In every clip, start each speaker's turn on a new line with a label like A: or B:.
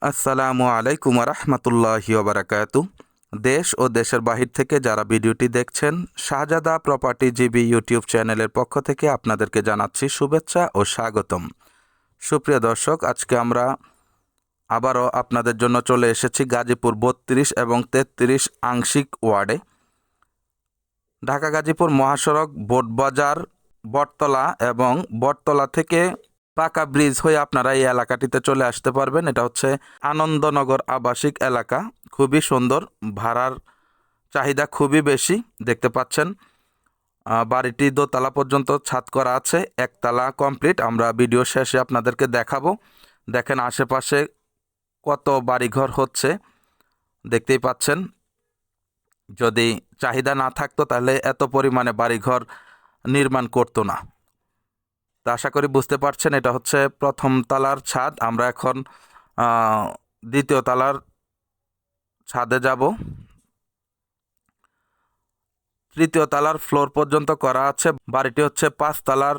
A: আসসালামু আলাইকুম রহমতুল্লাহি ওবরাকাতু। দেশ ও দেশের বাহির থেকে যারা ভিডিওটি দেখছেন, শাহজাদা প্রপার্টি জিবি ইউটিউব চ্যানেলের পক্ষ থেকে আপনাদেরকে জানাচ্ছি শুভেচ্ছা ও স্বাগতম। সুপ্রিয় দর্শক, আজকে আমরা আবারও আপনাদের জন্য চলে এসেছি গাজীপুর 32 এবং 33 আংশিক ওয়ার্ডে। ঢাকা গাজীপুর মহাসড়ক, বোটবাজার, বটতলা এবং বটতলা থেকে পাকা ব্রিজ হয়ে আপনারা এই এলাকাটিতে চলে আসতে পারবেন। এটা হচ্ছে আনন্দনগর আবাসিক এলাকা, খুবই সুন্দর, ভাড়ার চাহিদা খুবই বেশি। দেখতে পাচ্ছেন বাড়িটি দোতলা পর্যন্ত ছাদ করা আছে, একতলা কমপ্লিট। আমরা ভিডিও শেষে আপনাদেরকে দেখাবো। দেখেন আশেপাশে কত বাড়িঘর হচ্ছে, দেখতেই পাচ্ছেন। যদি চাহিদা না থাকতো তাহলে এত পরিমাণে বাড়িঘর নির্মাণ করতো না। তা আশা করি বুঝতে পারছেন, এটা হচ্ছে প্রথম তলার ছাদ। আমরা এখন দ্বিতীয় তলার ছাদে যাব। তৃতীয় তলার ফ্লোর পর্যন্ত করা আছে। বাড়িটি হচ্ছে 5 তলার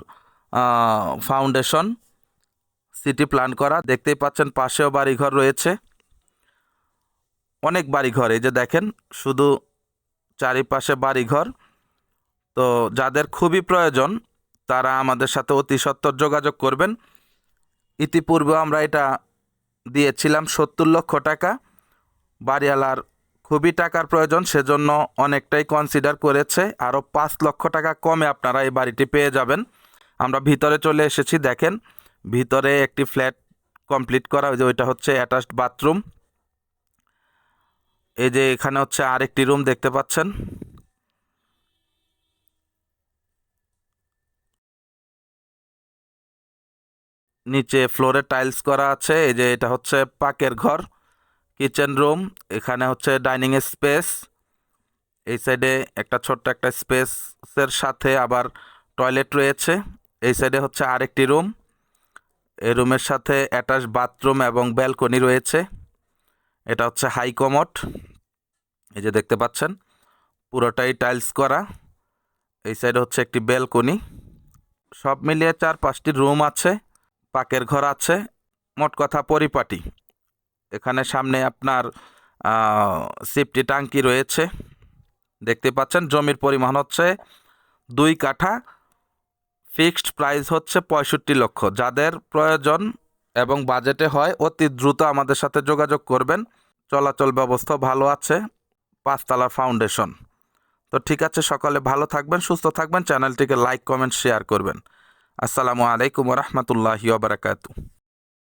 A: ফাউন্ডেশন সিটি প্ল্যান করা। দেখতেই পাচ্ছেন পাশেও বাড়িঘর রয়েছে, অনেক বাড়িঘর। এই যে দেখেন, শুধু চারিপাশে বাড়িঘর। তো যাদের খুবই প্রয়োজন তারা আমাদের সাথে অতি সত্বর যোগাযোগ করবেন। ইতিপূর্বে আমরা এটা দিয়েছিলাম 70 লক্ষ টাকা। বাড়িওয়ালার খুবই টাকার প্রয়োজন, সেজন্য অনেকটাই কনসিডার করেছে। আরও 5 লক্ষ টাকা কমে আপনারা এই বাড়িটি পেয়ে যাবেন। আমরা ভিতরে চলে এসেছি। দেখেন ভিতরে একটি ফ্ল্যাট কমপ্লিট করা, ওই যে ওইটা হচ্ছে অ্যাটাচড বাথরুম। এই যে এখানে হচ্ছে আরেকটি রুম দেখতে পাচ্ছেন। নিচে ফ্লোরে টাইলস করা আছে। এই যে এটা হচ্ছে পাকের ঘর, কিচেন রুম। এখানে হচ্ছে ডাইনিং স্পেস। এই সাইডে একটা ছোট্ট একটা স্পেসের সাথে আবার টয়লেট রয়েছে। এই সাইডে হচ্ছে আরেকটি রুম। এই রুমের সাথে অ্যাটাচ বাথরুম এবং ব্যালকনি রয়েছে। এটা হচ্ছে হাই কমোড। এই যে দেখতে পাচ্ছেন পুরোটাই টাইলস করা। এই সাইডে হচ্ছে একটি ব্যালকনি। সব মিলিয়ে 4-5টি রুম আছে, পাকের ঘর আছে, মোট কথা পরিপাটি। এখানে সামনে আপনার সেফটি ট্যাঙ্কি রয়েছে। দেখতে পাচ্ছেন জমির পরিমাণ হচ্ছে 2 কাঠা। ফিক্সড প্রাইস হচ্ছে 65 লক্ষ। যাদের প্রয়োজন এবং বাজেটে হয় অতি দ্রুত আমাদের সাথে যোগাযোগ করবেন। চলাচল ব্যবস্থা ভালো আছে, 5 তলার ফাউন্ডেশন। তো ঠিক আছে, সকলে ভালো থাকবেন, সুস্থ থাকবেন, চ্যানেলটিকে লাইক, কমেন্ট, শেয়ার করবেন। আসসালামু আলাইকুম রহমতুল্লাহি ওয়া বারাকাতুহু।